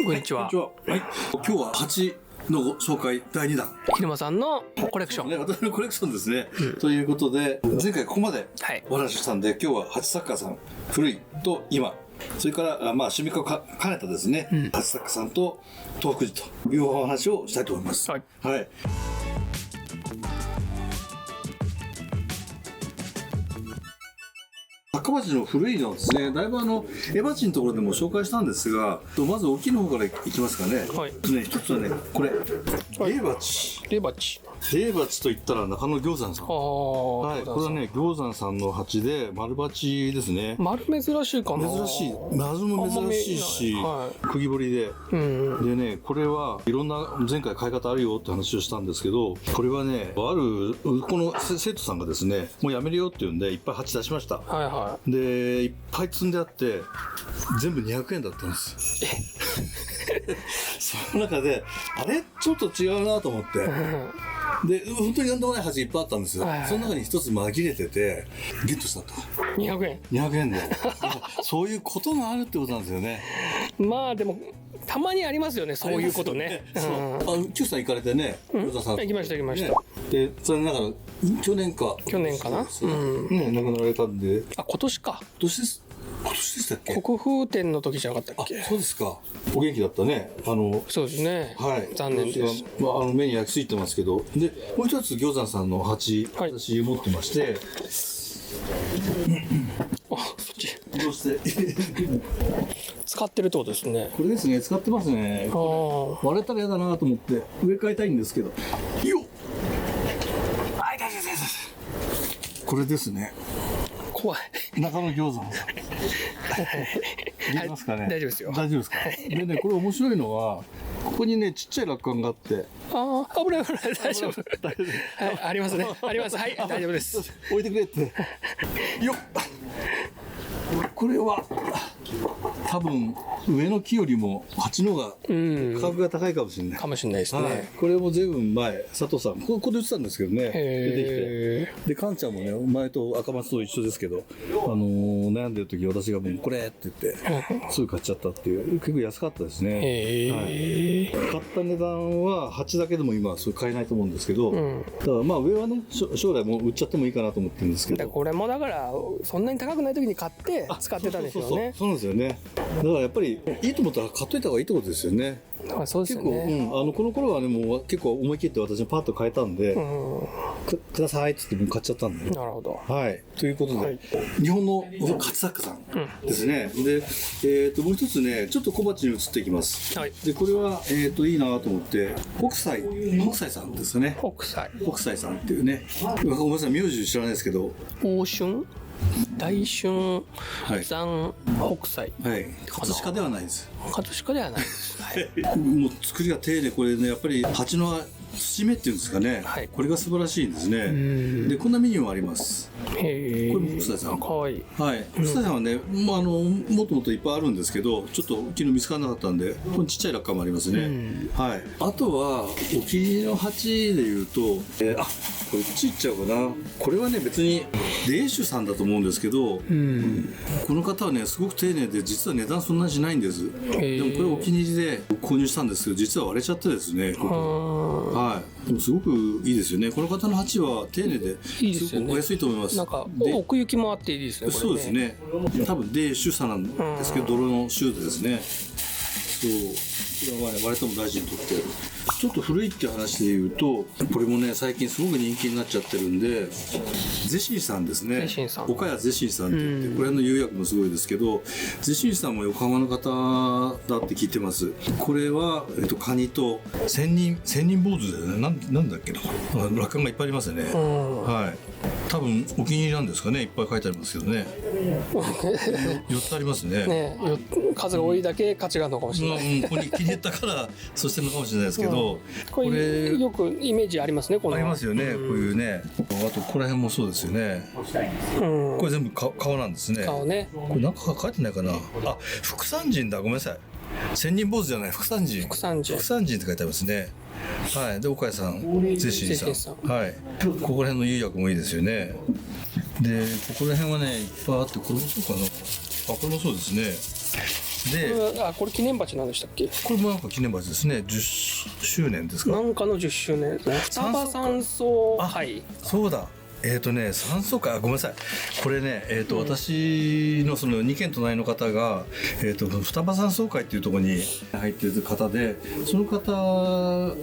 こんにちは。はい。今日は蜂の紹介第2弾。昼間さんのコレクション。ね、私のコレクションですね。ということで、前回ここまではいお話ししたんで、今日は蜂作家さん、古いと今、それから趣味化を兼ねたですね、蜂作家さんと東福寺というお話をしたいと思います。はい。はい。赤鉢の古いのですね、だいぶエバチのところでも紹介したんですが、まず大きいの方からいきますかね。はい一つはね、これ、レイバチ。レバチ。レイバチと言ったら中野餃山さん。はい、これはね、餃山さんの鉢で丸鉢ですね。丸珍しいかな。珍しい。丸も珍しいし、は釘彫りで。うん。でね、これはいろんな前回買い方あるよって話をしたんですけど、これはね、この生徒さんがですね、もうやめるよって言うんで、いっぱい鉢出しました。はいはで、いっぱい積んであって、全部200円だったんです。その中で、あれちょっと違うなと思って。で、本当になんでもない鉢いっぱいあったんですよ。はいはいその中に一つ紛れてて、ゲットしたと。い。200円。 200円で。そういうことがあるってことなんですよね。まあでも、たまにありますよね、そういうことね。そう。Q さん行かれてね、与田さん。行きました行きましたねで、それなんか、去年か。去年かな。ね、亡くなられたんで。あ、今年か。今年でしたっけ？国風展の時じゃなかったっけ。そうですか。お元気だったね。そうですね。はい。残念です。目に焼き付いてますけど。で、もう一つ、餃山さんの鉢、はい私持ってまして、あ、そっち。どうして使ってるってことですね。これですね、使ってますね。ああ。割れたら嫌だなと思って、植え替えたいんですけど。よっあ、痛い痛い痛い痛い。これですね。怖い。中野餃山さん。見えますかね、大丈夫ですよ。大丈夫ですか。でね、これ面白いのは、ここにね、ちっちゃい落管があって、ああ、危ない危ない、大丈夫。はい、ありますね。あります。はい、大丈夫です。置いてくれって。よっこれは、多分、上の木よりも鉢の方が価格が高いかもしれない。かもしれないですね。はい、これも随分前、佐藤さん、ここで売ってたんですけどね、出てきて。で、カンちゃんもね、前と赤松と一緒ですけど、悩んでる時私がもうこれって言って、すぐ買っちゃったっていう、結構安かったですね。買った値段は鉢だけでも今はそれ買えないと思うんですけど、だからまあ上はね、将来もう売っちゃってもいいかなと思ってるんですけど。これもだから、そんなに高くない時に買って使ってたんですよね。そうなんですよね。だからやっぱり、いいと思ったら買っといた方がいいってことですよね。そうですよね。結構、この頃はね、もう結構思い切って私もパッと買えたんで、くださいって言って買っちゃったんで。なるほど。はい。ということで、日本の勝作家さんですね。で、もう一つね、ちょっと小鉢に移っていきます。はい。で、これは、いいなと思って、北斎さんですね。北斎さんっていうね。ごめんなさい、名字知らないですけど。大春大春山北斎。はい。葛飾ではないです。葛飾ではないです。もう作りが丁寧、これね、やっぱり鉢の土目っていうんですかね、これが素晴らしいんですね。で、こんなメニューもあります。これも北斎さん。かわいい。はい。北斎さんはね、もっともっといっぱいあるんですけど、ちょっと昨日見つからなかったんで、これちっちゃい落下もありますね。はい。あとは、お気に入りの鉢で言うと、これちっちゃうかな。これはね、別に、霊主さんだと思うんですけど、この方はね、すごく丁寧で、実は値段そんなにしないんです。でもこれお気に入りで購入したんですけど、実は割れちゃってですね、ここ。はい。でもすごくいいですよね。この方の鉢は丁寧で、すごくお安いと思います。なんか、奥行きもあっていいですね、そうですね。多分、霊主さなんですけど、泥のシューズですね。そう。これはね、割れても大事にとって。ちょっと古いって話で言うと、これもね、最近すごく人気になっちゃってるんで、ゼシンさんですね。岡谷ゼシンさんって言って、これの釉薬もすごいですけど、ゼシンさんも横浜の方だって聞いてます。これは、カニと千人坊主だよね。なんだっけな。落款がいっぱいありますよね。はい。多分お気に入りなんですかね。いっぱい書いてありますけどね。4つありますね。数が多いだけ価値があるのかもしれない。ここに気に入ったからそうしてるのかもしれないですけど、これよくイメージありますね。ありますよね。こういうね。あとここら辺もそうですよね。これ全部顔なんですね。顔ね。これなんか書いてないかな。あ、福山人だ。ごめんなさい。千人坊主じゃない、福山人。福山人って書いてありますね。はい。で、岡谷さん、ゼシンさん。はい。ここら辺の釉薬もいいですよね。で、ここら辺はね、いっぱいあって、これもそうかな。あ、これもそうですね。でこれ記念鉢なんでしたっけ？これもなんか記念鉢ですね。10周年ですか。なんかの10周年。双葉山荘会。そうだ。酸素会、ごめんなさい。これね、私のその2軒隣の方が、双葉山荘会っていうところに入ってる方で、その方が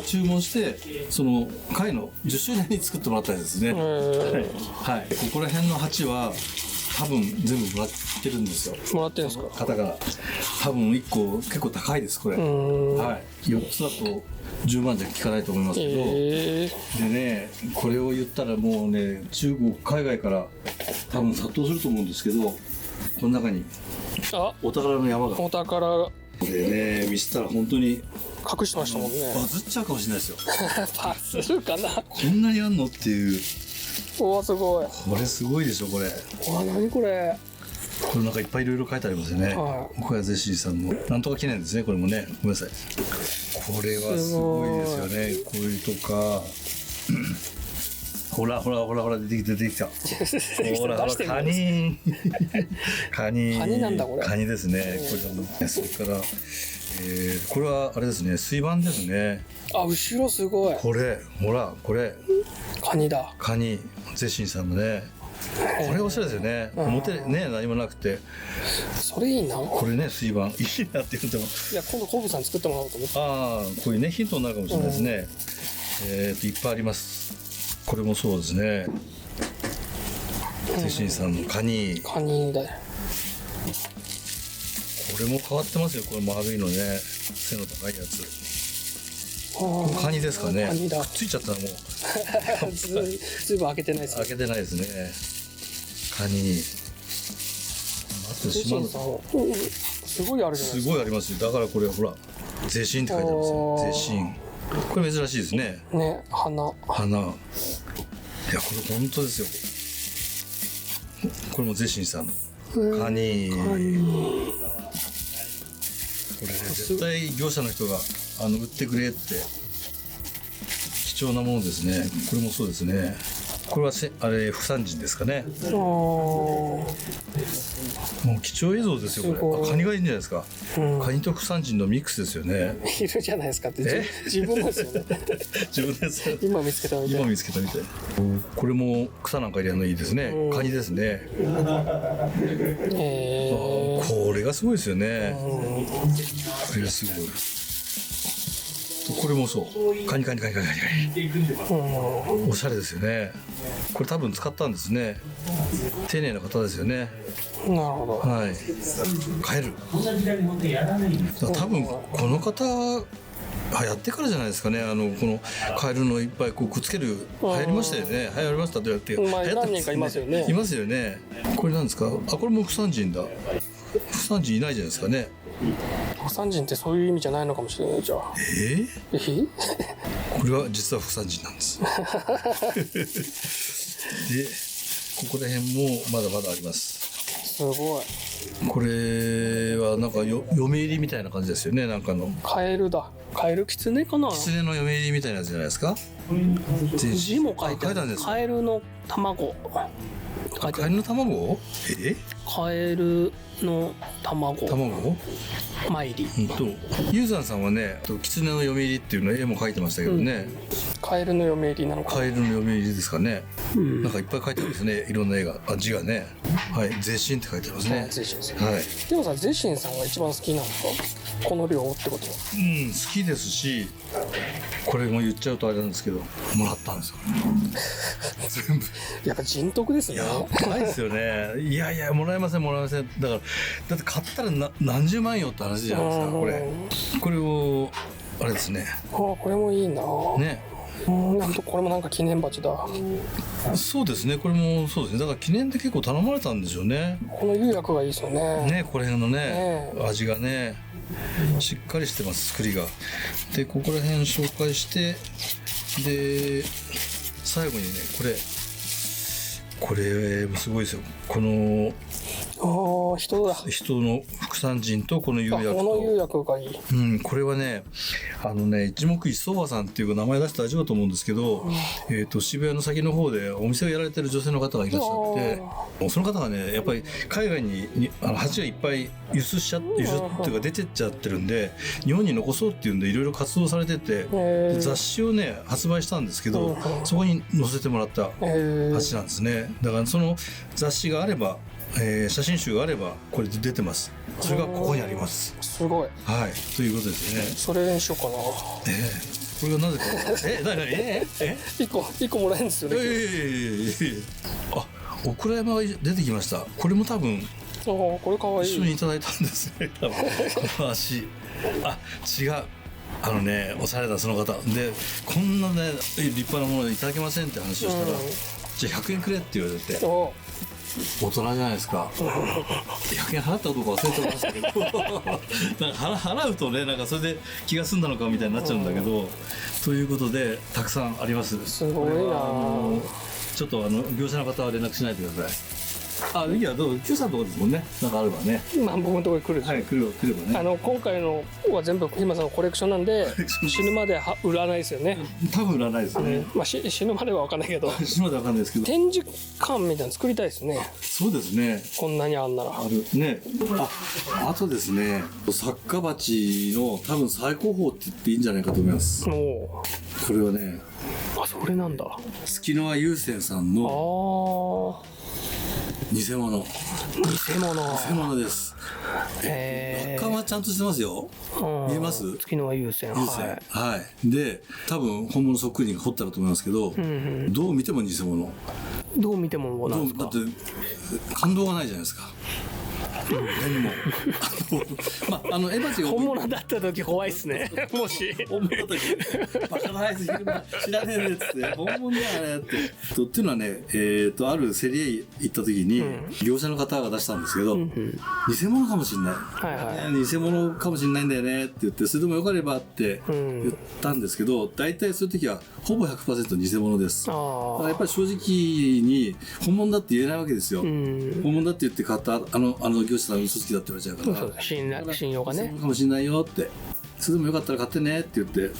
注文して、その会の10周年に作ってもらったんですね。はい。ここら辺の鉢は、多分全部もらってるんですよ。もらってるんですか？方が。多分1個結構高いです、これ。はい。4つだと、10万じゃ効かないと思いますけど、でね、これを言ったらもうね、中国海外から多分殺到すると思うんですけど、この中にお宝の山が、お宝でね、見せたら本当に隠してましたもんね。バズっちゃうかもしれないですよ。バズるかな。こんなにあんのっていう。おわ、すごい。これすごいでしょ、これ。わ、何これ。これなんかいっぱいいろいろ書いてありますよね。これはゼシーさんのなんとか記念ですね。これもね、ごめんなさい。これはすごいですよね。こういうとか。ほら出てきた。ほらカニ。カニなんだこれ。カニですね。これそれからこれはあれですね。水盤ですね。後ろすごい。これほらこれ。カニだ。カニゼシーさんのね。これおしゃれですよね。表ね何もなくて。それいいな。これね水盤いいなって言うと。いや今度コブさん作ってもらおうと思って。こういうねヒントになるかもしれないですね。いっぱいあります。これもそうですね。ゼシンさんのカニ。カニだよ。これも変わってますよ。これ丸いのね。背の高いやつ。カニですかね。カニだ。くっついちゃったらもう。ずいぶん開けてないですね。開けてないですね。カニ。あと島の。すごいあるじゃないですか。すごいありますよ。だからこれほらゼシンって書いてありますよ。ゼシン。これ珍しいですね。ね、花。いや、これ本当ですよ。これもゼシンさん。カニ。これね、絶対業者の人が売ってくれって貴重なものですね。これもそうですね。これはあれ副産人ですかね。もう貴重映像ですよこれ。カニがいいんじゃないですか。カニと副産人のミックスですよね。いるじゃないですかって自分ですよね。自分です。今見つけたみたい。今見つけたみたい。これも草なんか入れるのいいですね。カニですね。これがすごいですよね。これがすごい。これもそうカニおしゃれですよね。これ多分使ったんですね。丁寧な方ですよね。なるほど。はい。カエル多分この方やってからじゃないですかね。このカエルのいっぱいこうくっつける流行りましたよね。流行りましたって言われて何人かいますよね。いますよね。これなんですか。これも副産人だ。副産人いないじゃないですかね。副産人ってそういう意味じゃないのかもしれないじゃあ。これは実は副産人なんです。で、ここら辺もまだまだあります。すごい。これはなんか嫁入りみたいな感じですよね。なんかの。カエルだ。カエルキツネかな。キツネの嫁入りみたいなやつじゃないですか。字も書いてあるんです。カエルの卵。カエルの卵？カエルの卵参り。ユーザーさんはね、キツネの嫁入りっていうの絵も描いてましたけどね。カエルの嫁入りなのか。カエルの嫁入りですかね。なんかいっぱい描いてあるんですね。いろんな絵が、字がね。はい、ゼシンって書いてありますね。ゼシンさん。はい。でもさ、ゼシンさんが一番好きなんですか。この量ってことは。好きですし、これも言っちゃうとあれなんですけど、もらったんですよ。全部。やっぱ人徳ですね。やばいですよね。いやもらえません。だって買ったら何十万よって話じゃないですか。これをあれですね。これもいいな。ね。なんとこれもなんか記念鉢だ。そうですね。これもそうですね。だから記念で結構頼まれたんでしょうね。この釉薬がいいですよね。ね、この辺のね、味がね、しっかりしてます。作りが。で、ここら辺紹介して、で最後にね、これもすごいですよ。このああ、人だ。人の副産人とこの釉あ、薬この釉と。薬がいい。うん、これはね、一目一相場さんっていう名前出して大丈夫だと思うんですけど、渋谷の先の方でお店をやられてる女性の方がいらっしゃって、その方がね、やっぱり海外に鉢がいっぱい輸出っていうか出てっちゃってるんで、日本に残そうっていうんでいろいろ活動されてて、雑誌をね発売したんですけど、そこに載せてもらった鉢なんですね。だからその雑誌があれば、写真集があればこれで出てます。それがここにあります。すごい。はい、ということですね。それにしようかな。これがなぜか。一個もらえるんですよね。あ、オクラ山が出てきました。これも多分これかわいい。一緒にいただいたんですね。多分この足。あ、違う。おしゃれだその方で、こんなね立派なものでいただけませんって話をしたら、じゃあ100円くれって言われて、大人じゃないですか。100円払ったかどうか忘れてましたけどなんか払うとね、なんかそれで気が済んだのかみたいになっちゃうんだけど、ということでたくさんあります。すごいな。ちょっと業者の方は連絡しないでください。いや、どう Q さんのとこですもんね。なんかあればね。まあ僕のところに来る。はい、来ればね。今回のは全部日村さんのコレクションなんで、死ぬまで売らないですよね。多分売らないですね。まあ死ぬまでは分かんないけど。死ぬまでは分かんないですけど。展示館みたいなの作りたいですね。そうですね。こんなにあんなら。あるね。あとですね、作家鉢の多分最高峰って言っていいんじゃないかと思います。これはね。それなんだ。月野優先さんの。偽物です。輪っかはちゃんとしてますよ。見えます？月野優先。はい。で、多分本物そっくりに彫ったらと思いますけど、どう見ても偽物。どう見てもなんですか？だって感動がないじゃないですか。何も。エバチが本物だった時怖いっすね。もし本物だった時バカなやつ知らねえねっつって本物だあれっていうのはね、ある競り合い行った時に業者の方が出したんですけど、偽物かもしれない、偽物かもしれないんだよねって言って、それでもよかればって言ったんですけど、大体そういう時はほぼ 100% 偽物です。だからやっぱり正直に本物だって言えないわけですよ。本物だって言って買った業者さん嘘つきだって言われちゃうから、信用がね。かもしれないよって、それでもよかったら買ってねって言って、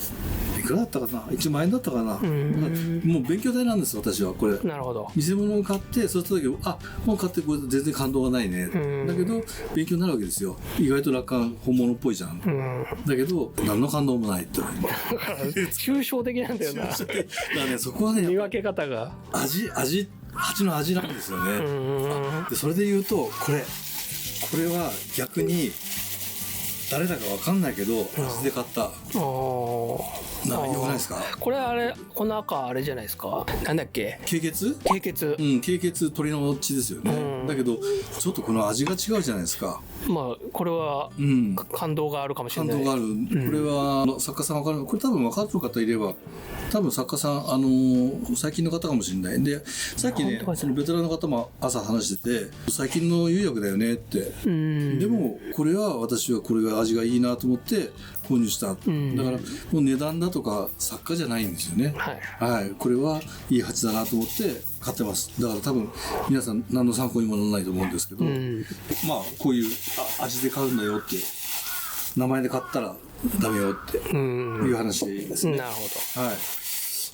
いくらだったかな、1万円だったかな、もう勉強代なんです私はこれ。なるほど。偽物を買ってそうした時、もう買ってこれ全然感動がないね、だけど勉強になるわけですよ。意外と楽観本物っぽいじゃん、だけど何の感動もないって抽象的なんだよな。だからね、そこはね、見分け方が鉢の味なんですよね。でそれで言うとこれは逆に誰だか分かんないけど味で買った。よくないですか？これこの赤あれじゃないですか？なんだっけ？経血？経血。経血鶏の血ですよね。だけどちょっとこの味が違うじゃないですか。まあこれは感動があるかもしれない。感動がある。これは作家さん分かる。これ多分分かる方いれば、多分作家さん最近の方かもしれない。でさっきね、そのベテランの方も朝話してて、最近の釉薬だよねって。でもこれは私はこれが味がいいなと思って購入した。だからもう値段だとか作家じゃないんですよね。はい。これはいい鉢だなと思って買ってます。だから多分皆さん何の参考にもならないと思うんですけど、まあこういう味で買うんだよって、名前で買ったらダメよっていう話ですね。なるほど。はい。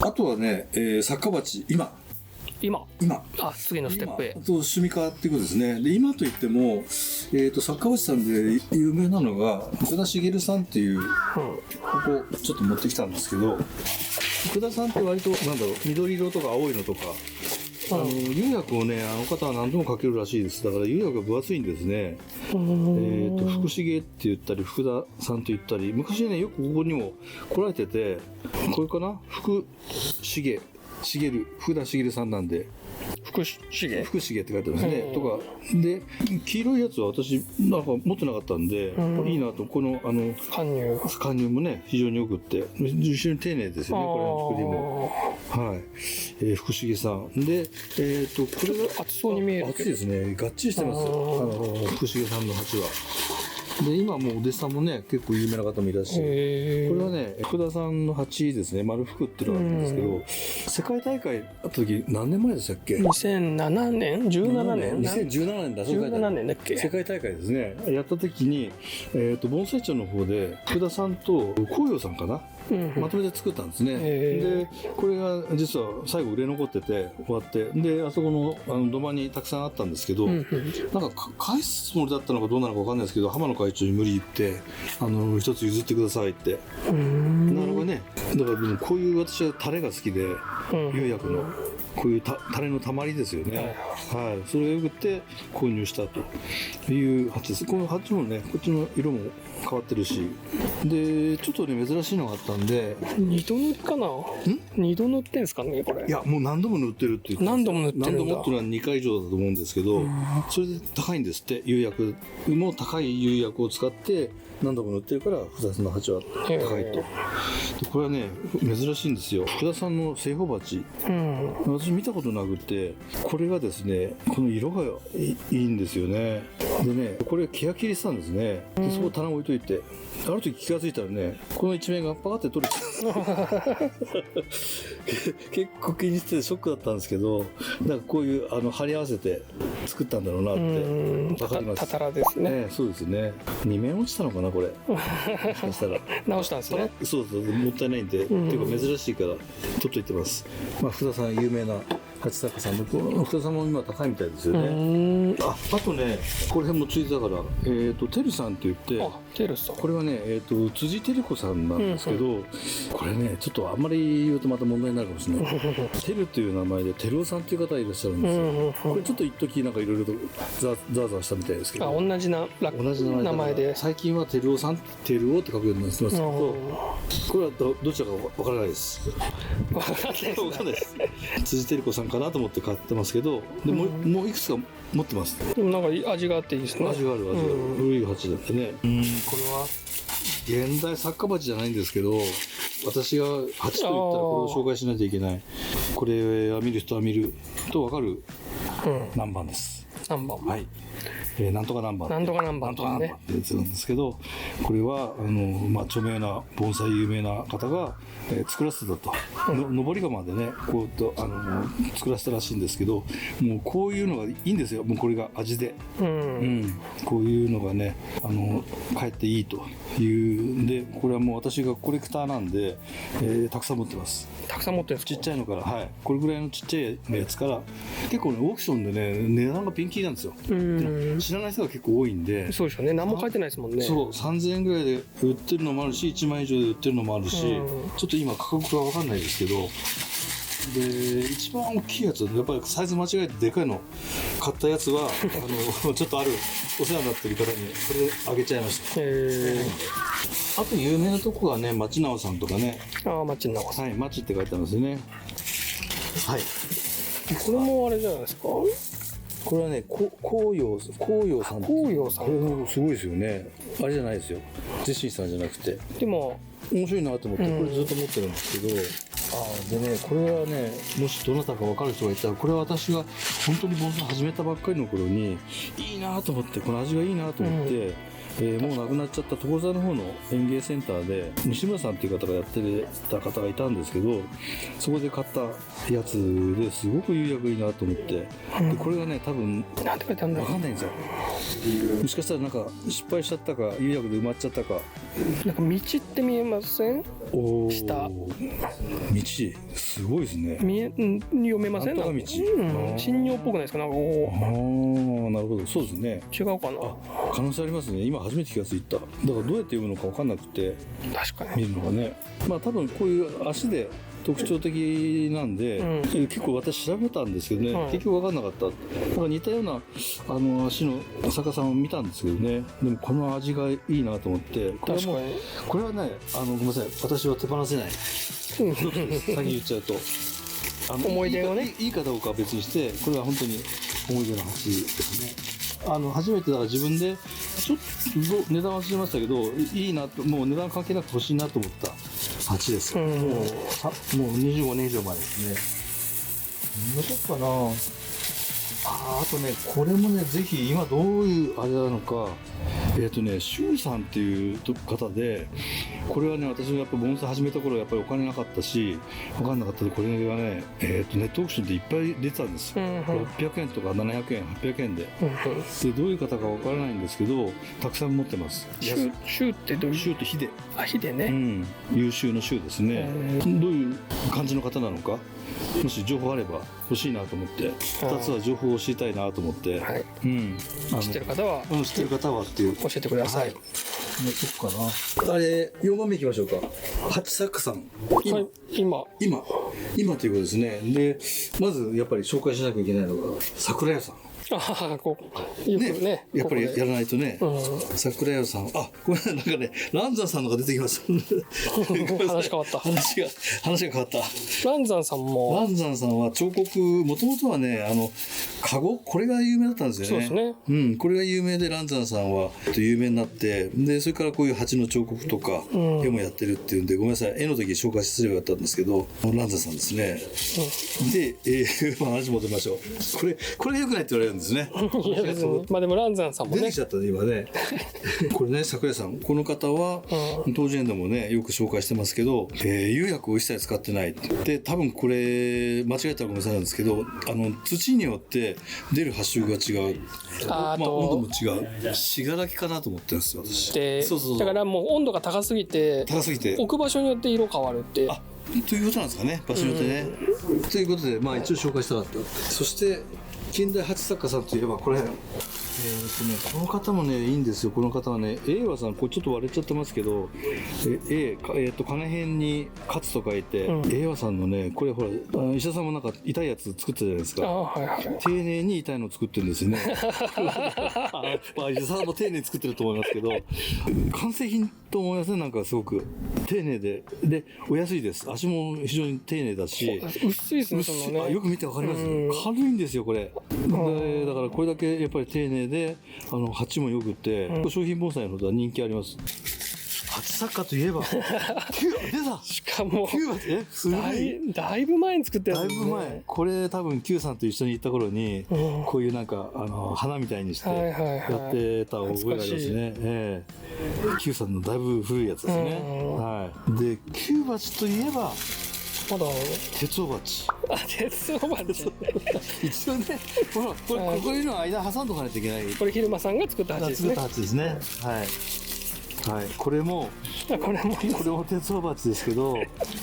あとはね、作家鉢今次のステップへと趣味化っていうことですね。で今といっても、作家鉢さんで有名なのが福田茂さんっていう、ここちょっと持ってきたんですけど、福田さんって割と緑色とか青いのとか釉薬をね、方は何度もかけるらしいです。だから釉薬が分厚いんですね。福重って言ったり福田さんと言ったり、昔ねよくここにも来られてて、これかな、福田茂さんなんで福重って書いてますね。とかで、黄色いやつは私なんか持ってなかったんで、いいなと。この貫入もね非常によくって、非常に丁寧ですよね、これの作りも。はい、福重さんで、これが熱そうに見える。熱いですね。がっちりしてます、福重さんの鉢は。で今もうお弟子さんもね結構有名な方もいらっしゃる。へこれはね福田さんの鉢ですね、丸福っていうのがあるんですけど、世界大会あった時何年前でしたっけ2007年17年2017年だ、17年だっけ。世界大会ですね、やった時に、盆栽町の方で福田さんと紅葉さんかな、まとめて作ったんですね。でこれが実は最後売れ残ってて終わって、であそこの土間にたくさんあったんですけど、なんか返すつもりだったのかどうなのか分かんないですけど、浜野会長に無理言って一つ譲ってくださいって。なるほどね。だからでもこういう私はタレが好きで、釉薬のこういうタレのたまりですよね。はい、それを送って購入したという鉢です。この鉢もね、こっちの色も変わってるし、でちょっとね珍しいのがあったんで、二度塗りかな。二度塗ってんすかねこれ。いやもう何度も塗ってるっていう。何度も塗ってるんだ。何度もっていうのは2回以上だと思うんですけど、それで高いんですって。釉薬も高い釉薬を使って何度も塗ってるから福田さんの鉢は高いと。でこれはね珍しいんですよ。福田さんの正方鉢、私見たことなくて、これがですねこの色がいいんですよね。でねこれケヤキリしたんですね。でそこ棚置いといて、ある時気がついたらねこの一面がパカって取れちゃう結構気にしてショックだったんですけど、なんかこういう貼り合わせて作ったんだろうなって分かります。たたらですね。そうですね。2面落ちたのかなこれもしかしたら直したんですね。そうそう、もったいないんで、っていうか珍しいから取っといてます。福田さん有名な八坂さんの福田さんも今高いみたいですよね。あとねこれもついてたから、てるさんって言って、テルさん、これはね、辻照子さんなんですけど、これねちょっとあんまり言うとまた問題になるかもしれないてるという名前で照夫さんっていう方がいらっしゃるんですよ。これちょっと一時なんかいろいろとザーザーしたみたいですけど、同じ名前で最近は照夫さん、照夫って書くようになってますけど、これはどちらかわからないです。わかんないです。辻照子さんかなと思って買ってますけど、でもういくつか持ってます。でもなんか味があっていいですね。味がある古い鉢だってね。これは現代作家鉢じゃないんですけど、私が鉢と言ったらこれを紹介しないといけない。これは見る人は見ると分かる南蛮です。南蛮、はい。なんとか南蛮、なんとか南蛮とかねってやつなんですけど、これは著名な盆栽有名な方が、作らせたと、上り窯でねこうと作らせたらしいんですけど、もうこういうのがいいんですよ。もうこれが味で、こういうのがねかえっていいというんで、これはもう私がコレクターなんで、たくさん持ってます。たくさん持ってるんですか。ちっちゃいのから、はい、これぐらいのちっちゃいやつから結構ねオークションでね値段がピンキリなんですよ。知らない人が結構多いんで。そうですよね。何も書いてないですもんね。そう、3000円ぐらいで売ってるのもあるし、1万円以上で売ってるのもあるし、ちょっと今価格が分かんないですけど、で一番大きいやつ、やっぱりサイズ間違えてでかいの買ったやつはちょっとあるお世話になってる方にこれあげちゃいました。あと有名なとこがね、町直さんとかね。町直さん、はい、町って書いてあるんですよね。はい。これもあれじゃないですか。これはね、紅葉さん。紅葉さん。これもすごいですよね。あれじゃないですよ。ジェシーさんじゃなくて。でも面白いなと思って、これずっと持ってるんですけど。でね、これはね、もしどなたか分かる人がいたら、これは私が本当に盆栽始めたばっかりの頃にいいなと思って、この味がいいなと思って、もう亡くなっちゃった所沢の方の園芸センターで西村さんっていう方がやってた方がいたんですけど、そこで買ったやつですごく釉薬いいなと思って、でこれがね多分なんて書いてあるんだろう。分かんないんですよ。もしかしたらなんか失敗しちゃったか釉薬で埋まっちゃったか。なんか道って見えません？下道すごいですね。読めません？なんとか道、信用っぽくないですか？なんかなるほど、そうですね。違うかな。可能性ありますね。今初めて気がついた。だからどうやって読むのか分かんなくて、確かに見るのがね。まあ多分こういう足で特徴的なんで、結構私調べたんですけどね、結局分かんなかった。だから似たような足の作家さんを見たんですけどね、でもこの味がいいなと思って、これはもうこれはねごめんなさい、私は手放せない。先言っちゃうと思い出をね、いいかどうかは別にして、これは本当に思い出の鉢ですね。初めてだから自分でちょっと値段忘れましたけど、いいなと、もう値段関係なく欲しいなと思った鉢です。もう25年以上前ですね。どうかな。あとね、これもね、ぜひ今どういうあれなのか周さんっていう方で、これはね、私もやっぱ盆栽始めた頃やっぱりお金なかったし分かんなかったで、これがね、ネットオークションでいっぱい出てたんですよ、600円とか700円800円で、でどういう方か分からないんですけど、たくさん持ってます。周ってどういう？周って秀、秀ね、優秀の秀ですね。どういう感じの方なのか、もし情報あれば欲しいなと思って、2つは情報を知りたいなと思って、知ってる方は知ってる方はっていう教えてください。どこかな、あれ4番目いきましょうか。八作さん、今ということですね。でまずやっぱり紹介しなきゃいけないのが桜屋さん。よくね、やっぱりやらないとね。桜屋さん、ごめん、なんかね、蘭山さんのが出てきました。話変わった。話が変わった。蘭山さんも。蘭山さんは彫刻、もともとはね、カゴ、これが有名だったんですよね。そうですね。これが有名で、蘭山さんは有名になって、で、それからこういう蜂の彫刻とか、絵もやってるっていうんで、ごめんなさい、絵の時紹介すればよかったんですけど、蘭山さんですね。で、話戻りましょう。これが良くないって言われるんですね。いや別に、まあでも蘭山さんもね出てきちゃったね今ね。これね、桜井さん、この方は当時エンドもねよく紹介してますけど、釉薬を一切使ってないで、多分これ間違えたらごめんなさいなんですけど、土によって出る発色が違う、温度も違う、信楽かなと思ってるんですよ私。で、だからもう温度が高すぎて置く場所によって色変わるって。ということなんですかね、場所によってね。ということで、まあ一応紹介したかった。そして近代八作家さんといえばこれ、この方もねいいんですよ。この方はね、栄和さん、これちょっと割れちゃってますけど、金辺に勝つと書いて、栄和さんのね、これほら石田さんもなんか痛いやつ作ってたじゃないですか。丁寧に痛いのを作ってるんですよね。石田さんも丁寧に作ってると思いますけど、完成品と思いますね。なんかすごく丁寧でお安いです。足も非常に丁寧だし、薄いですね。そのね、よく見てわかります。軽いんですよこれ。だからこれだけやっぱり丁寧で、鉢もよくて、商品盆栽のほどは人気あります。八作家といえば出た。しかもすごいだいぶ前に作ったやつですね。だいぶ前。これ多分 Q さんと一緒に行った頃に、こういうなんか花みたいにしてやってた覚えがありますね。Q さんのだいぶ古いやつですね。で Q 鉢といえばまだ鉄尾鉢。鉄尾鉢。一応ね、ほらこういうの間挟んどかないといけない。これ昼間さんが作った鉢ですね。作った鉢ですね。これも鉄尾鉢ですけど、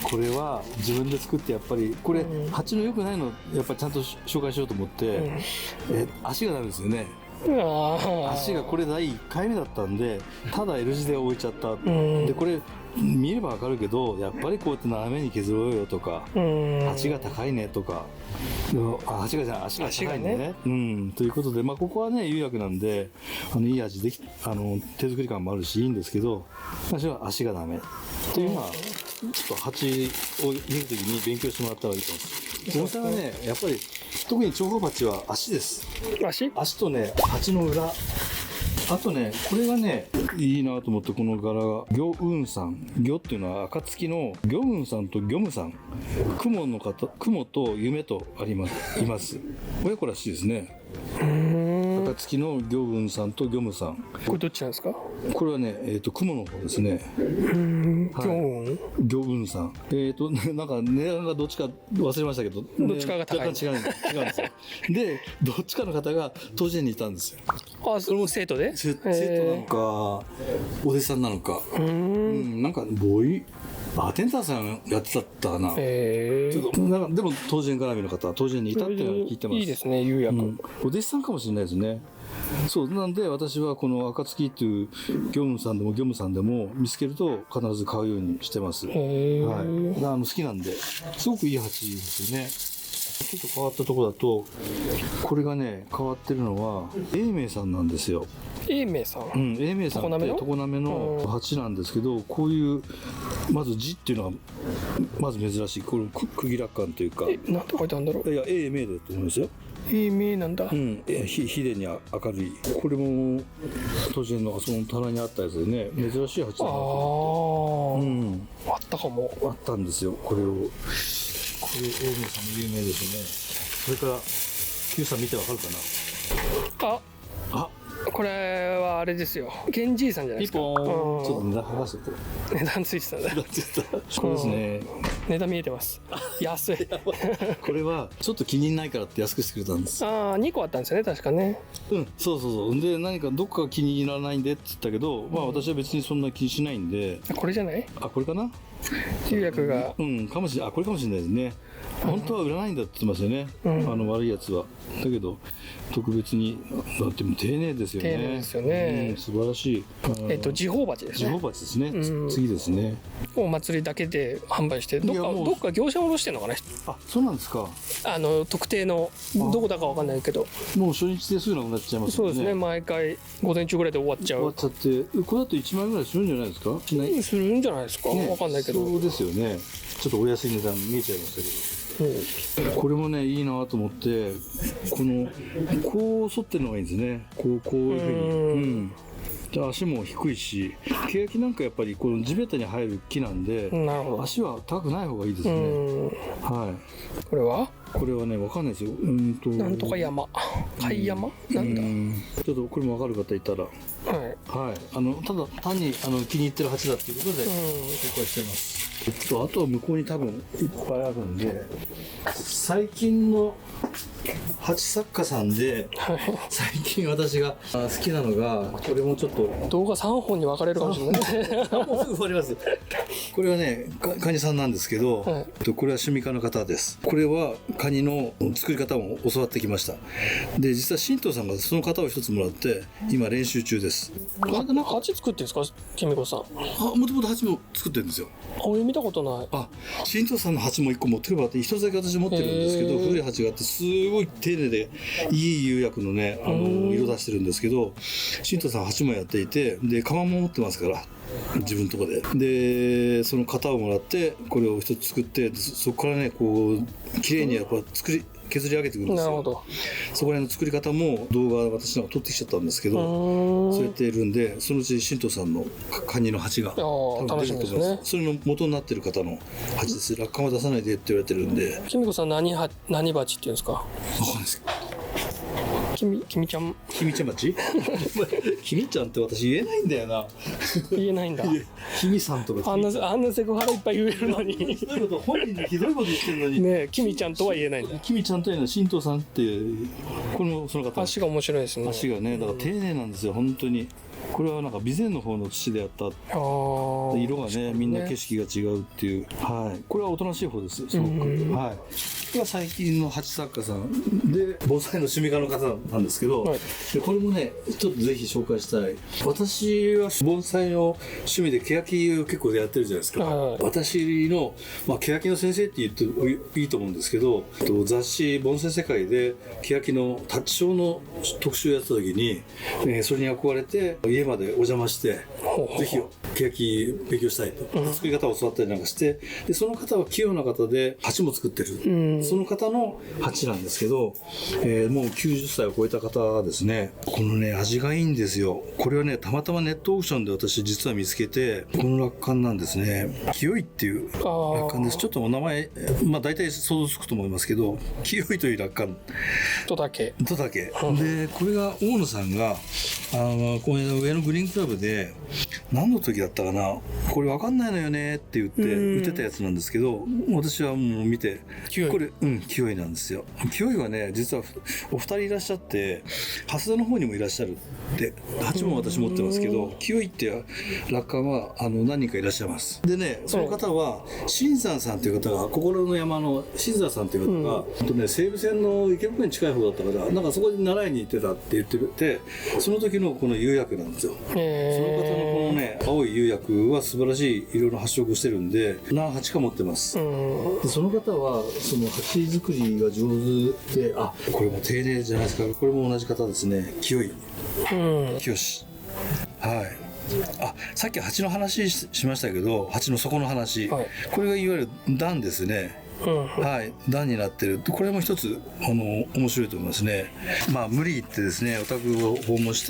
これは自分で作ってやっぱりこれ鉢の良くないのやっぱりちゃんと紹介しようと思って、足がダメですよね。足がこれ第1回目だったんで、ただ L 字で置いちゃった。でこれ見ればわかるけど、やっぱりこうやって斜めに削ろうよとか、鉢が高いねとか、足が高いね。ということで、ここはね釉薬なんでいい味で手作り感もあるしいいんですけど、私は足がダメっていうのはちょっと鉢を見るときに勉強してもらったらいいと思います。盆栽はね、やっぱり特に重宝鉢は足です。足とね、鉢の裏。あとね、これがねいいなと思って、この柄が魚雲さん。魚っていうのは暁の魚雲さんと魚夢さん、雲と夢といます親子らしいですね。暁の魚雲さんと魚夢さん。これどっちなんですか？これはね、雲の方ですね。魚雲さん。なんか値段がどっちか忘れましたけど、どっちかが高い。違うんですよ。で、どっちかの方が当時にいたんですよ。それも生徒で？生徒なのか、お弟子さんなのか。なんかテンターさんやってたかな。なんかでも当時絡みの方、当時にいたっていうのは聞いてます。いいですね、釉薬。お弟子さんかもしれないですね。そうなんで、私はこの暁っていう業務さんでも業務さんでも見つけると必ず買うようにしてます。好きなんで、すごくいい鉢ですよね。ちょっと変わったところだと、これがね変わってるのは永明さんなんですよ。永明さん。永明さんって常滑の鉢なんですけど、こういうまず字っていうのがまず珍しい。これ釘楽観というか。なんて書いてあるんだろう。いや永明だと思いますよ。永明なんだ。ひでに明るい。これも当時のその棚にあったやつでね、珍しい鉢なんですよ。あったかも。あったんですよ。これ永明さんも有名ですね。それから Q さん見てわかるかな。これはあれですよ、ケンジーさんじゃないですか。ピポーン。ちょっと値段剥がしてこれ。値段ついてたんだ。これですね。値段見えてます。安い。これはちょっと気に入らないからって安くしてくれたんです。ああ、2個あったんですよね、確かね。うん、そうそうそう。で、何かどっか気に入らないんでって言ったけど、まあ私は別にそんな気にしないんで、これじゃない？あ、これかな？釉薬が。うん、かもしれない。あ、これかもしれないですね。本当は売らないんだって言ってますよね。悪いやつは。だけど、特別に、だってもう丁寧ですよね。丁寧ですよねうん、素晴らしい。時報鉢です地方ね。鉢ですね。次ですね。お祭りだけで販売して、どいやもうっか業者卸してんのかな。あ、そうなんですか。特定のどこだかわかんないけど。もう初日ですぐなくなっちゃいますもね。そうんですね。毎回午前中ぐらいで終わっちゃう。終わっちゃって、これだと1万円ぐらいするんじゃないですか？しない？するんじゃないですか。ねわかんないけど。そうですよね。ちょっとお安い値段見えちゃいましたけど。これもねいいなと思って、こう反ってるのがいいんですね。こういうふうに。で足も低いし、欅なんかやっぱりこの地べたに生える木なんで、なるほど。足は高くない方がいいですね。はい。これはこれはねわかんないですよ。なんとか山、貝山なんだ。ちょっとこれもわかる方いたら。はい。はい。ただ単に気に入ってる鉢だっていうことで紹介してます。あとは向こうに多分いっぱいあるんで、最近の鉢作家さんで最近私が好きなのが、これもちょっと動画3本に分かれるかもしれない。もうすぐ終わります。これはねカニさんなんですけど、これは趣味家の方です。これはカニの作り方も教わってきました。で実は神道さんがその型を一つもらって今練習中です。鉢作ってんですか、きみこさん。もともと鉢も作ってるんですよ。俺見たことない。神道さんの鉢も1個持ってくればって一つだけ私持ってるんですけど、古い鉢があってすごい丁寧でいい釉薬のね色出してるんですけど、神道さん鉢もやっていて、で窯も持ってますから自分のとこでその型をもらってこれを一つ作って、そこからねこう綺麗にやっぱ削り上げていくんですよ。なるほど。そこら辺の作り方も動画私なんか撮ってきちゃったんですけど、そうやっているんで、そのうち神道さんのカニの鉢が多分出てくると思います。それの元になってる方の鉢です。落下は出さないでって言われてるんで。きみこさん何鉢っていうんですか。わかんないです。きみちゃん。きみちゃん町？きみちゃんって私言えないんだよな。言えないんだ。きみさんとか。あんなセクハラいっぱい言えるのに。ひどいこと本人にひどいこと言ってるのに。ねえ、きみちゃんとは言えないんだ。きみちゃんというのは神道さんってこれもその方。足が面白いですね。足がねだから丁寧なんですよ本当に。これはなんか備前の方の土でやった色がねみんな景色が違うっていう、はい、これはおとなしい方ですすごく、はい、これは最近の鉢作家さんで防災の趣味家の方なんですけど、でこれもねちょっとぜひ紹介したい。私は盆栽の趣味で欅を結構やってるじゃないですか、私の、欅の先生って言っていいと思うんですけど、雑誌盆栽世界で欅のタッチショーの特集をやった時に、それに憧れて家までお邪魔して、ぜひ欅勉強したいと、作り方を教わったりなんかして、でその方は器用な方で鉢も作ってる、その方の鉢なんですけど、もう90歳を超えた方ですね。このね味がいいんですよ。これはねたまたまネットオークションで私実は見つけて、この落款なんですね。清いっていう落款です。ちょっとお名前大体想像つくと思いますけど、清いという落款とだけで、これが大野さんがこの上のグリーンクラブで何の時だったかな、これ分かんないのよねって言って売ってたやつなんですけど、私はもう見てこれ清いなんですよ。清いはね実はお二人いらっしゃって、蓮田の方にもいらっしゃるって鉢も私持ってますけど、清いって落款は何人かいらっしゃいます。でねその方は新山さんという方が、心の山の新山さんという方が、西武線の池袋に近い方だったからなんかそこに習いに行ってたって言ってて、その時のこの釉薬なんですよ。その方のこのね青い釉薬は素晴らしい色の発色してるんで何鉢か持ってます。でその方はその鉢作りが上手で、これも丁寧じゃないですか。これも同じ方ですね。清い、清し、はい。さっき鉢の話しましたけど、鉢の底の話、これがいわゆる段ですね。はい、段になってる。これも一つ面白いと思いますね。まあ無理言ってですね、お宅を訪問し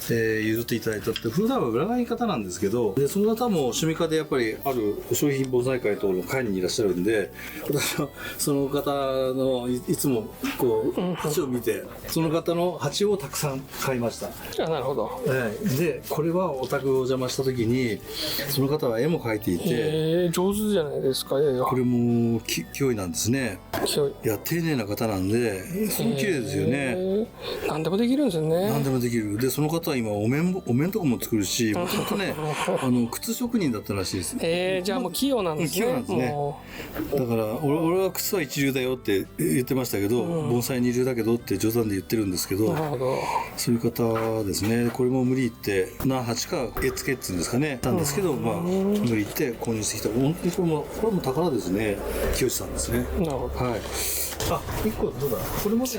て、譲っていただいたって普段は占い方なんですけど、でその方も趣味家でやっぱりある商品盆栽会等の会にいらっしゃるんで、私はその方のいつもこう鉢を見て、その方の鉢をたくさん買いました。あ、なるほど。はい、でこれはお宅お邪魔した時にその方は絵も描いていて、上手じゃないですか。これも脅威なんですね。いや丁寧な方なんで、すごい綺麗ですよね。何でもできるんですよね。何でもできる。でその方は今お面とかも作るし、もともとね靴職人だったらしいです。じゃあもう器用なんですね。器用なんですね。だから俺は靴は一流だよって言ってましたけど、盆栽二流だけどって冗談で言ってるんですけど、なるほど。そういう方ですね。これも無理言って何鉢か絵付けっていうんですかね、なんですけど、まあ無理言って購入してきた。本当にこれも宝ですね。清さんですね。なるほど。はい。あ、一個どうだ。これもね、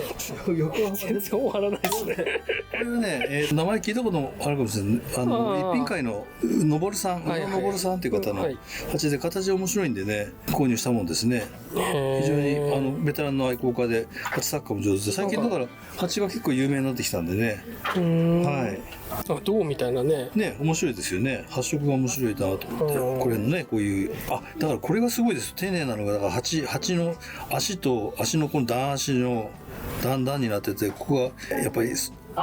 横浜全然終わらないですね。これはね、名前聞いたこともあるかもしれない。一品会ののぼるさん、のぼるさんっていう方の鉢で形面白いんでね、購入したもんですね。非常にベテランの愛好家で鉢作家も上手で、最近だから鉢が結構有名になってきたんでね。はい。銅みたいなね。ね、面白いですよね。発色が面白いなと思って、これのね、こういう、だからこれがすごいです。丁寧なのが、だから鉢の足と足のこの段足の段々になってて、ここがやっぱり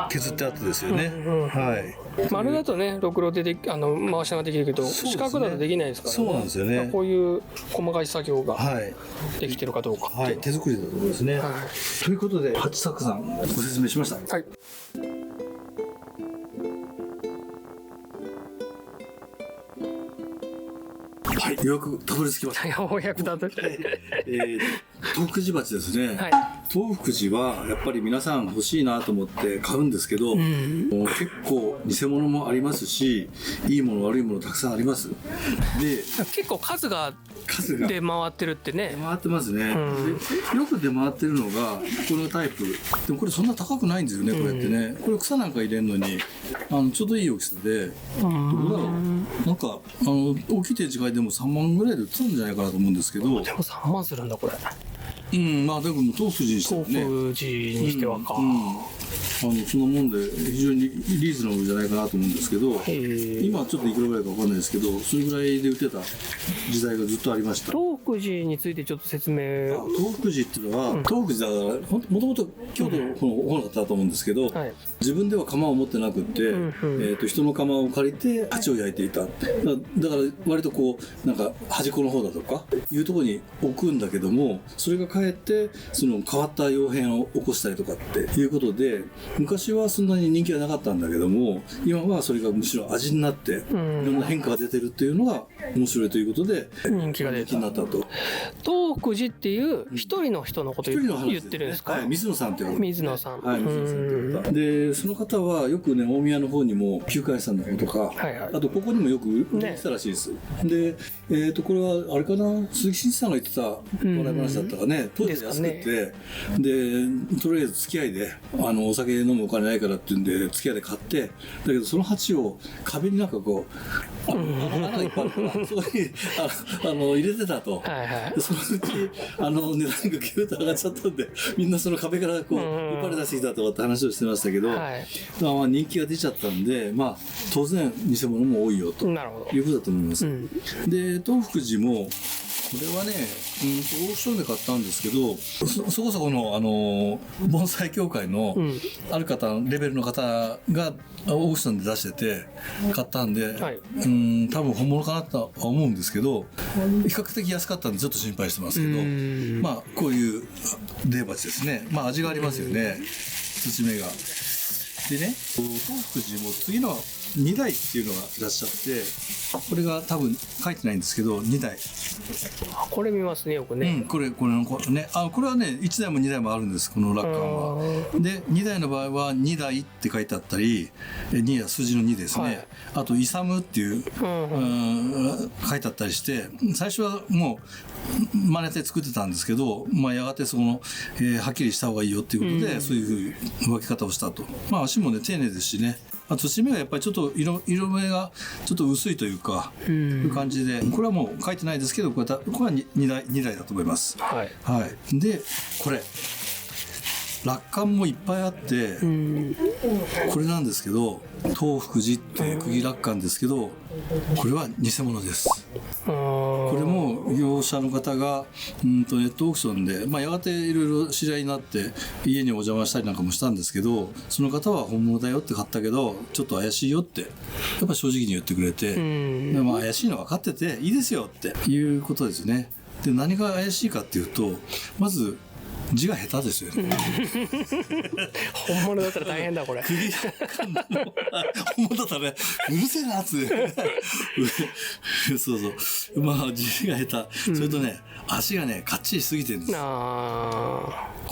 削ってあってですよね。はい。丸だとね、ろくろで回しながらできるけど、四角だとできないですからね。そうなんですよね。こういう細かい作業ができてるかどうか。はい、手作りだと思いますね。ということで、鉢作さんご説明しました。はい。はい、ようやくたどり着きました。ようやくたどり東福寺鉢ですね。はい。東福寺はやっぱり皆さん欲しいなと思って買うんですけど、もう結構偽物もありますし、いいもの悪いものたくさんあります。で、結構数が出回ってるってね。出回ってますね。でよく出回ってるのがこのタイプ。でもこれそんな高くないんですよね、こうやってね。これ草なんか入れるのにちょうどいい大きさで、どうだろう。なんか大きい展示会でも3万ぐらいで売ってたんじゃないかなと思うんですけど。でも3万するんだこれ。まあでも東福寺にしてはね。東福寺にしてはか。そんなもんで非常にリーズナブルじゃないかなと思うんですけど、今はちょっといくらぐらいか分かんないですけど、それぐらいで売ってた時代がずっとありました。東福寺についてちょっと説明。東福寺っていうのは、東福寺だからもともと京都の方だったと思うんですけど、自分では窯を持ってなくって、人の窯を借りて鉢を焼いていた。だから割とこうなんか端っこの方だとかいうところに置くんだけども、それがかえってその変わった窯変を起こしたりとかっていうことで、昔はそんなに人気はなかったんだけども、今はそれがむしろ味になっていろんな変化が出てるっていうのが面白いということで人気になったと。東福寺っていう一人の人のことを言ってるんですか？水野さんっていう方。水野さん。はい、水野さんっていう方で、その方はよくね大宮の方にも旧会さんの方とか、あとここにもよく売ってたらしいです。で、これはあれかな、鈴木真一さんが言ってた笑い話だったかね、当時安くて、でとりあえず付き合いでお酒飲むお金ないからって言うんで付き合いで買って、だけどその鉢を壁になんかこう穴がいっぱいあるからそこに入れてたと。でそのうち値段がギュッと上がっちゃったんで、みんなその壁からこう引っ張り出してきたとかって話をしてましたけど、まあ人気が出ちゃったんで、まあ当然偽物も多いよということだと思います。で東福寺もこれはね、オークションで買ったんですけど、そこそこの盆栽協会のある方、レベルの方がオークションで出してて買ったんで、多分本物かなとは思うんですけど、比較的安かったんでちょっと心配してますけど、まあこういうデーバチですね。まあ味がありますよね、土目が。でね、東福寺も次の2台っていうのがいらっしゃって、これが多分書いてないんですけど2台。これ見ますねよくね。これね、これはね1台も2台もあるんです、この落款は。で2台の場合は2台って書いてあったり、2は数字の2ですね、あとイサムっていう書いてあったりして、最初はもう真似て作ってたんですけど、まあやがてその、はっきりした方がいいよっていうことで、そういう分け方をしたと。まあ足もね丁寧ですしね、土目がやっぱりちょっと色目がちょっと薄いというか、うん、いう感じで、これはもう書いてないですけど、これは2台だと思います。はい。はい。で、これ。落款もいっぱいあって、うん、これなんですけど、東福寺っていう釘落款ですけど、これは偽物です。これも業者の方がネットオークションで、やがていろいろ知り合いになって家にお邪魔したりなんかもしたんですけど、その方は本物だよって買ったけどちょっと怪しいよってやっぱ正直に言ってくれて、で怪しいの分かってていいですよっていうことですね。で、何が怪しいかっていうと、まず字が下手ですよね。本物だったら大変だこれ。本物だったらね、うるせえなっつって。そうそう。字が下手。それとね、足がね、かっちりしすぎてるんです。こ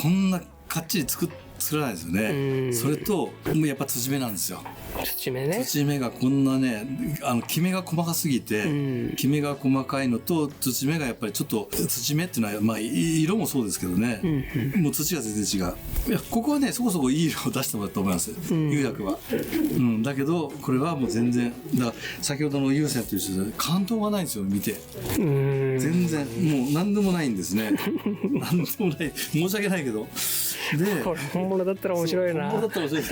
んなかっちり作らないですよね。それと、もうやっぱ土目なんですよ。土目ね。土目がこんなね、きめが細かすぎて、きめが細かいのと土目がやっぱりちょっと、土目っていうのは色もそうですけどね、もう土が全然違う。いや、ここはね、そこそこいい色を出してもらったと思います、釉薬は。だけどこれはもう全然、だから先ほどの有線と一緒で感動がないんですよ、見て。全然もう何でもないんですね。何でもない、申し訳ないけど。で、これ本物だったら面白いな。本物だったら面白い。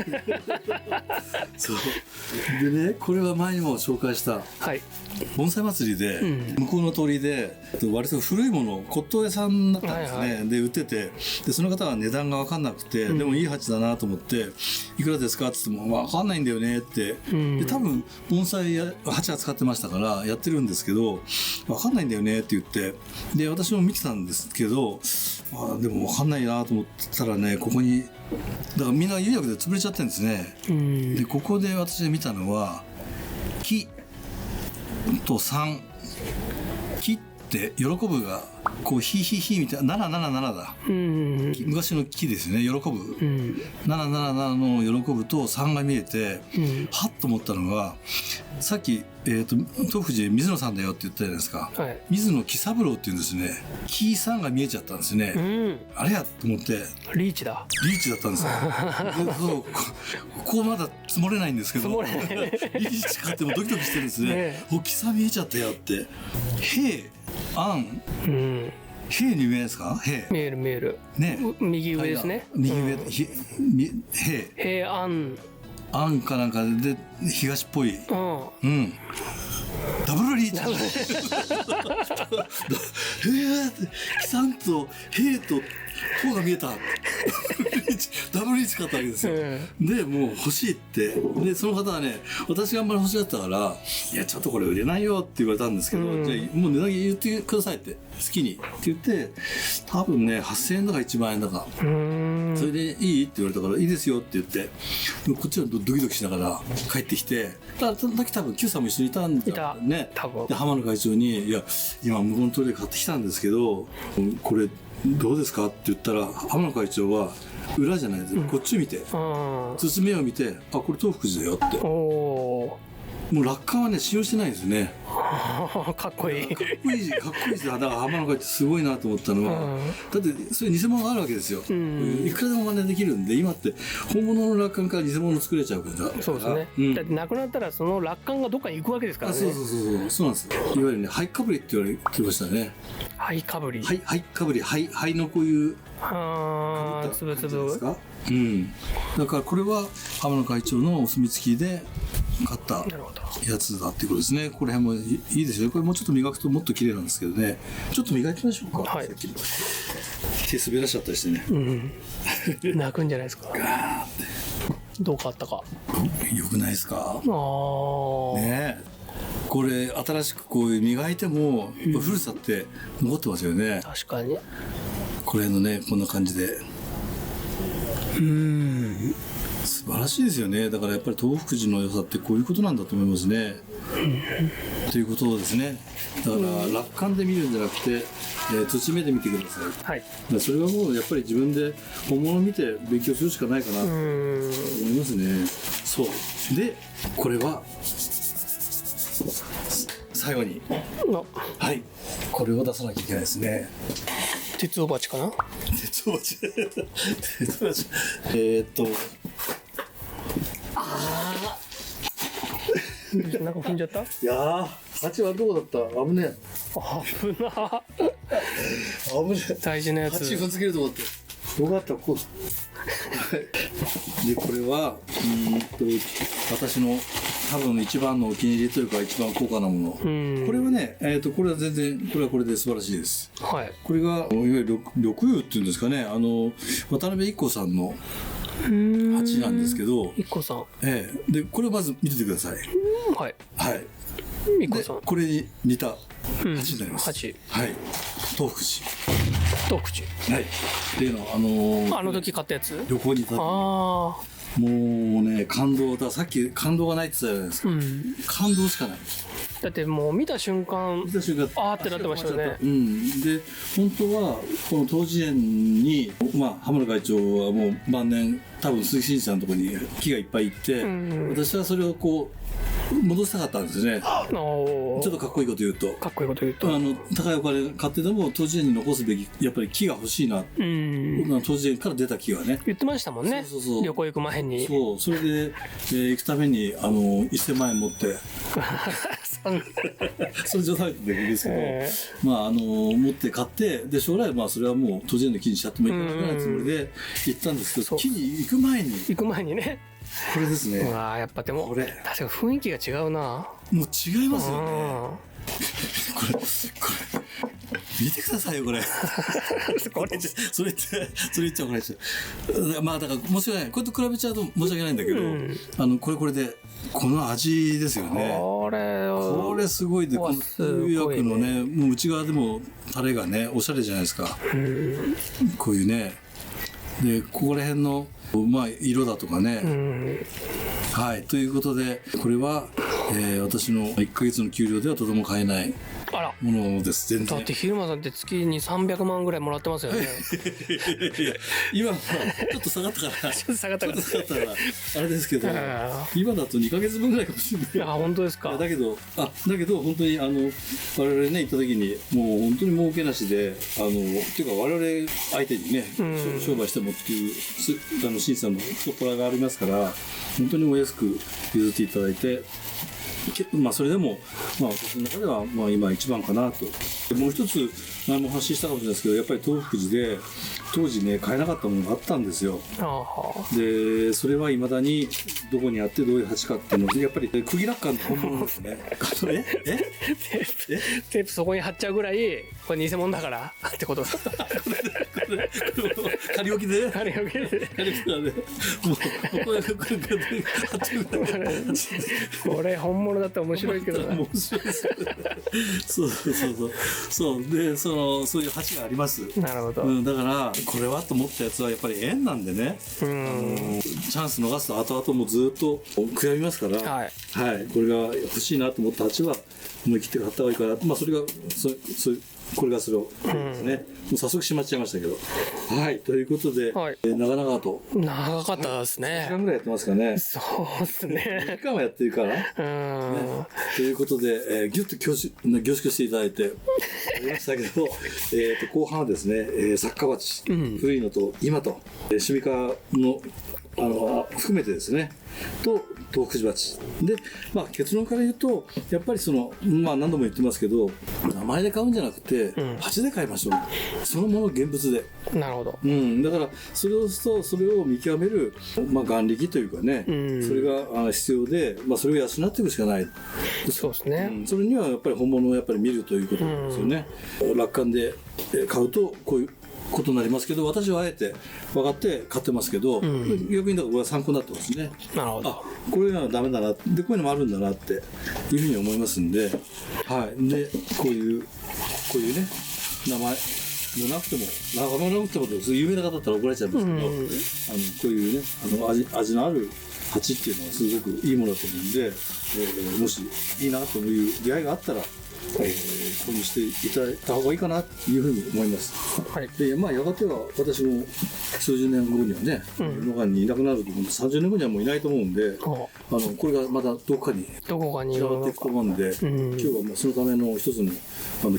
そうでね、これは前にも紹介した盆栽祭りで、向こうの通りで割と古いもの骨董屋さんだったんですね。で売ってて、でその方は値段が分かんなくて、でもいい鉢だなと思って「いくらですか?」って言っても「分かんないんだよね」って、で多分盆栽鉢扱ってましたからやってるんですけど「分かんないんだよね」って言って、で私も見てたんですけど、でも分かんないなと思ったらね、ここにだからみんな釉薬で潰れちゃってるんですね。でここで私が見たのは木と3、木って喜ぶがこうヒヒヒみたいな777だ、昔の木ですよね、喜ぶ、777の喜ぶと3が見えて、はっと思ったのが、さっき東福寺水野さんだよって言ったじゃないですか、水野喜三郎っていうんですね。木さんが見えちゃったんですね、あれやと思って、リーチだったんですよ。こうまだ積もれないんですけど、リーチ買ってもドキドキしてるんですね。お、木さん見えちゃったよって。平安、平に見えますか？平見える見えるね、右上ですね。右上、平安安かなんかで東っぽい、ダブルリーチ。木さんと平と方が見えた。ダブルリーチ買ったわけですよ。でもう欲しいって、でその方はね、私があんまり欲しがったから「いやちょっとこれ売れないよ」って言われたんですけど、じゃあもう値段言ってくださいって好きにって言って、多分ね8,000円だか1万円だか、それでいいって言われたから「いいですよ」って言って、こっちはドキドキしながら帰ってきて、その時多分 Q さんも一緒にいたんだよね。で浜野会長に「いや今向こうの通りで買ってきたんですけどこれどうですか?」って言ったら、浜野会長は裏じゃないです、こっち見て、土目を見て「あ、これ東福寺だよ」って。もう落款はね使用してないですね。かっこいい。かっこいいだから浜野会ってすごいなと思ったのは、だってそういう偽物があるわけですよ。いくらでも真似できるんで、今って本物の落款から偽物作れちゃうから。そうですね。だってなくなったらその落款がどっかに行くわけですからね。そうなんです。いわゆるね、灰かぶりって言われてましたね。灰かぶり。灰かぶり、灰のこういうつぶつぶ。だからこれは浜野会長のお墨付きで買ったやつだっていうことですね。これもいいですよ。これもうちょっと磨くともっと綺麗なんですけどね。ちょっと磨いてみましょうか。手滑らしちゃったりしてね。泣くんじゃないですか。どう変わったか。よくないですか。ねえ。これ新しくこう磨いても古さって残ってますよね。確かに。これのね、こんな感じで。素晴らしいですよね。だからやっぱり東福寺の良さってこういうことなんだと思いますね。ということですね。だから楽観で見るんじゃなくて、土目で見てください。それはもうやっぱり自分で本物を見て勉強するしかないかなと思いますね。そうで、これは最後にこれを出さなきゃいけないですね。鉄尾鉢かな。鉄尾鉢なんか踏んじゃった？いやー、蜂はどこだった？危ねえ。危な。危ねえ。大事なやつ。蜂踏んづけるとこだった。よかった、こう。で、これは、私の多分一番のお気に入りというか一番高価なもの。これはね、これは全然、これはこれで素晴らしいです。はい。これが、いわゆる緑釉っていうんですかね、渡辺一行さんの鉢なんですけど、一個さん。で、これをまず見ててください。はい。はい。で、一個さん。これに似た鉢になります。鉢。はい。東福寺。一口。はい。っていうのは、あの時買ったやつ？旅行に行った時ああ。もうね、感動だ。さっき感動がないって言ったじゃないですか。感動しかない。だってもう見た瞬間、見た瞬間、あーってなってましたよね。で、本当は、この東寺園に、羽村会長はもう晩年、多分鈴木真一さんのところに木がいっぱい行って、私はそれをこう、戻したかったんですね。ちょっとかっこいいこと言うと。かっこいいこと言うと。高いお金買ってでも、東寺園に残すべき、やっぱり木が欲しいな。東寺園から出た木がね。言ってましたもんね。そう旅行行く前に。そう、それで、行くために、1000万円持って、それ冗談言ってですけど、持って買って、で、将来、それはもう、東寺園の木にしちゃってもいいかなつもりで行ったんですけど、木に行く前にね、これですね。やっぱでも、確かに雰囲気が違うな。もう違いますよね。これ、見てくださいよ、これ。それ言っちゃ怒られちゃう。だから申し訳ない。これと比べちゃうと申し訳ないんだけど、これで、この味ですよね。これすごいで、この釉薬のね、もう内側でもタレがね、おしゃれじゃないですか。こういうね。で、ここら辺の、色だとかね。はい。ということで、これは、私の1ヶ月の給料ではとても買えないものです。全然。だって昼間さんって月に300万ぐらいもらってますよね。今はちょっと下がったから。ちょっと下がったから。あれですけど、今だと2ヶ月分ぐらいかもしれない。本当ですか。だけど本当に我々ね行った時にもう本当に儲けなしでっていうか我々相手にね商売してもっていう審査のトラがありますから本当にお安く譲っていただいて。それでも、私の中では、今一番かなと。もう一つ、前も発信したかもしれないですけど、やっぱり東福寺で、当時ね、買えなかったものがあったんですよ。で、それは未だにどこにあってどういう鉢かっていうので、やっぱり釘落下の本物ですね。テープそこに貼っちゃうぐらい、これ偽物だからってことです。仮置きで仮置きで。もう、これ貼っちゃうぐらい。これ本物だったら面白いけどな。面白いですそうでそういう鉢があります。なるほど。だからこれはと思ったやつはやっぱり縁なんでね。チャンス逃すと後々もずっと悔やみますから。はい。これが欲しいなと思った鉢は思い切って買った方がいいかな。それがこれがそれをですね。もう早速しまっちゃいましたけど。はい。ということで、長々と。長かったですね。1時間ぐらいやってますかね。そうですね。1時間はやってるから。ということで、ぎゅっと凝縮していただいて、ありましたけど、後半はですね、作家鉢、古いのと今と、趣味家の、含めてですね、と、東福寺鉢。で、結論から言うと、やっぱり何度も言ってますけど、名前で買うんじゃなくて、鉢で買いましょう。そのもの現物で。なるほど。だから、それを見極める、眼力というかね、それが必要で、それを養っていくしかない。そうですね。それにはやっぱり本物をやっぱり見るということなんですよね。楽観で買うと、こういうことになりますけど、私はあえて分かって買ってますけど、逆にだからこれは参考になってますね。なるほど。これはダメだな、でこういうのもあるんだなっていうふうに思いますんで、はい。でこういうね名前もなくても有名な方だったら怒られちゃいますけど、こういうね味のある鉢っていうのはすごくいいものだと思うんで、もしいいなという出会いがあったら購入していただいた方がいいかなというふうに思います。はい。でやがては私も数十年後にはね、野間にいなくなると思うんで、30年後にはもういないと思うんで、これがまだどこかに広がっていくと思うんで、今日はもうそのための一つの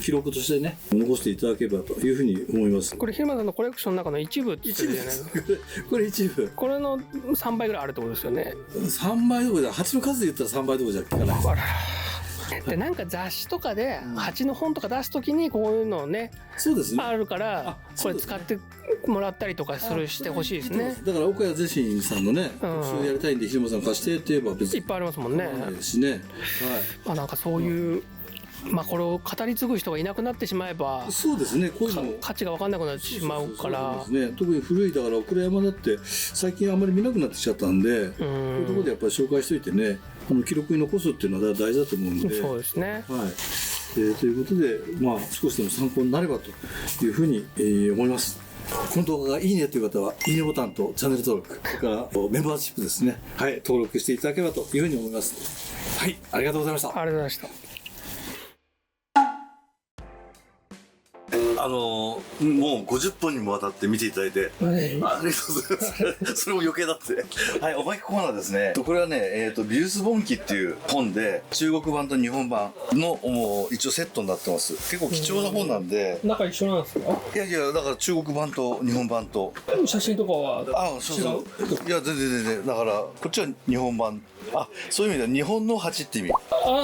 記録としてね残していただければというふうに思います。これ平間さんのコレクションの中の一部って言ってるじゃないですか。これ一部。これの3倍ぐらいあるってことですよね。3倍どころじゃ、蜂の数で言ったら3倍どころじゃ効かないです。でなんか雑誌とかで蜂の本とか出すときにこういうのね、そうですね、あるからこれ使ってもらったりとかしてほしいですね。だから岡谷ゼシンさんのね特集やりたいんで平間さん貸してって言えば別にいっぱいありますもんね。しね、はい、なんかそういう、これを語り継ぐ人がいなくなってしまえば、そうですね、こういうの価値が分かんなくなってしまうから。そうですね、特に古いだから倉山だって最近あんまり見なくなってきちゃったんで、こういうところでやっぱり紹介しといてね、記録に残すっていうのは大事だと思うんで。そうですね、はい、ということで、少しでも参考になればというふうに、思います。この動画がいいねという方はいいねボタンとチャンネル登録、それからメンバーシップですね、はい、登録していただければというふうに思います。はい、ありがとうございました。ありがとうございました。もう50分にもわたって見ていただいて、ありがとうございます。それも余計だって。はい、おまけコーナーですね。これはね、美術本記っていう本で、中国版と日本版の一応セットになってます。結構貴重な本なんで。中一緒なんですか？いや、だから中国版と日本版と。写真とかはそう。いや、全然。だから、こっちは日本版。そういう意味では日本の蜂って意味。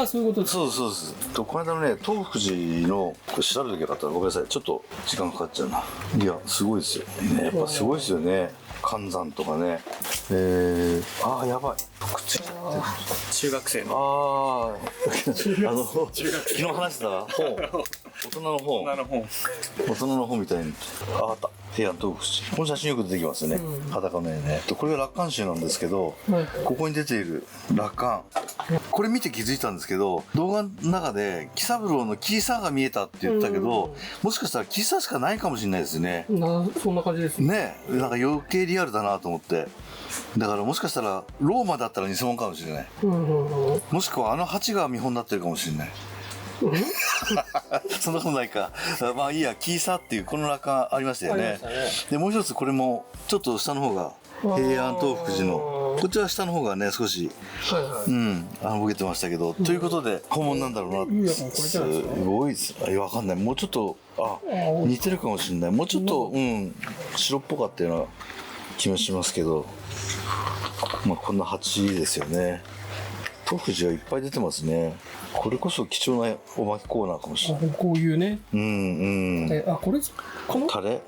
そういうことです。そうです。この間のね、東福寺の、これ調べときゃよかったらごめんなさい。ちょっと時間かかっちゃうな。いや、すごいですよ。ね、やっぱすごいですよね。寒山とかね。やばい。くっついちゃってる。中学生の。昨日話した本。大人の本みたいに。あった。平安東福寺。この写真よく出てきますよね。裸の絵ね。これが楽観集なんですけど、ここに出ている楽観。これ見て気づいたんですけど、動画の中で喜三郎のキーサーが見えたって言ったけど、もしかしたらキーサーしかないかもしれないですね。そんな感じですね。なんか余計リアルだなと思って。だからもしかしたらローマだったら偽物かもしれない。もしくは蜂が見本になってるかもしれない。そんなことないか。いいや、キーサーっていうこの楽観ありましたよね。でもう一つこれもちょっと下の方が平安東福寺の、こっちは下の方がね少しボケてましたけど、ということで本物なんだろうな。すごいです。わかんない。もうちょっと似てるかもしれない。もうちょっと白っぽかったような気もしますけど、こんな蜂ですよね。東福寺はいっぱい出てますね。これこそ貴重なおまけコーナーかもしれない。こういうね。これこのタレ？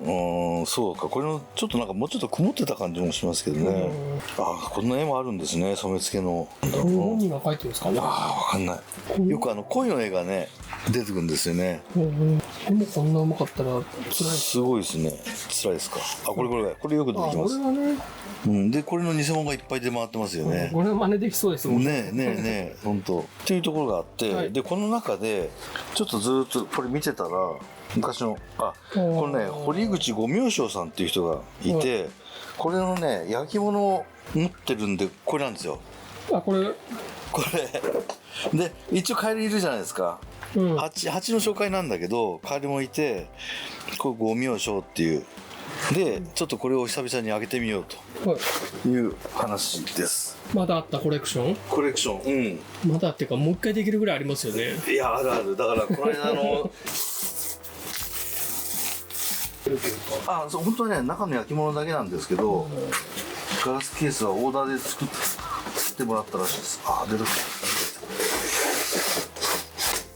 そうか。これのちょっとなんかもうちょっと曇ってた感じもしますけどね。こんな絵もあるんですね。染付の。本人が描いてるんですかね。わかんない。よく恋の絵がね出てくるんですよね。でもこんなうまかったら辛い。すごいですね。辛いですか。これよく出てきます。これはね。でこれの偽物がいっぱい出回ってますよね。これ真似できそうですもんね。本当。っていうところがあって、でこの中でちょっとずっとこれ見てたら昔のこれね堀口五明章さんっていう人がいて、これのね焼き物を持ってるんでこれなんですよ。これで一応カエルいるじゃないですか。蜂の紹介なんだけどカエルもいて、これ五明章っていう。でちょっとこれを久々にあげてみようという話です。まだあったコレクション、まだっていうかもう一回できるぐらいありますよね。いやある。だからこの間そう本当はね中の焼き物だけなんですけど、ガラスケースはオーダーで作ってもらったらしいです。出てき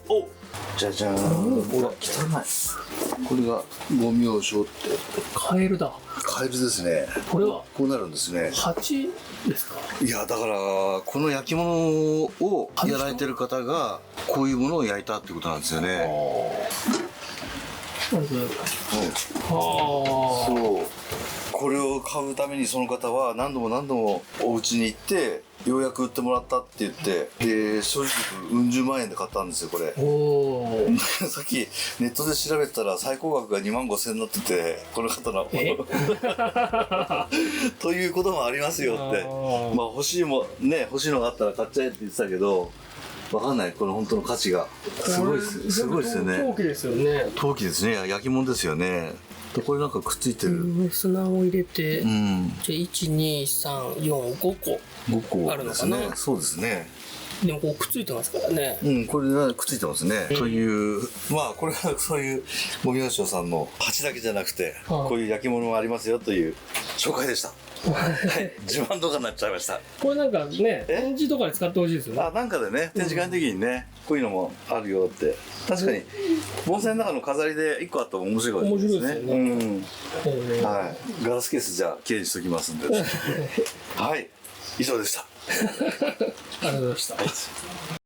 た。おじゃじゃーん。ほら汚い。これが五明章ってカエルだ。カエルですね。これはこうなるんですね。蜂ですか。いやだからこの焼き物をやられてる方がこういうものを焼いたってことなんですよね。そうこれを買うためにその方は何度もお家に行ってようやく売ってもらったって言って、で正直うん十万円で買ったんですよこれ。さっきネットで調べてたら最高額が25,000円になってて、この方のということもありますよって。欲しいのがあったら買っちゃえって言ってたけど、わかんない、この本当の価値が。すごいです。すごいですよね。陶器ですよね。陶器ですね。焼き物ですよね。でこれなんかくっついてる。砂を入れて、うん。じゃあ1、2、3、4、5個。 5個あるのですね。かな。そうですね。でもこうくっついてますからね。うん、これがくっついてますね。という、まあこれはそういうもみのしょうさんの鉢だけじゃなくて、こういう焼き物もありますよという紹介でした。はい、自慢とかになっちゃいました。これなんかね、展示とかで使ってほしいですよね。あ、なんかでね、展示会の時にね、こういうのもあるよって。確かに盆栽の中の飾りで1個あったら面白いですね。面白いですよね。うん。はい。ガラスケースじゃあ綺麗にしときますんで。はい。以上でした。ありがとうございました。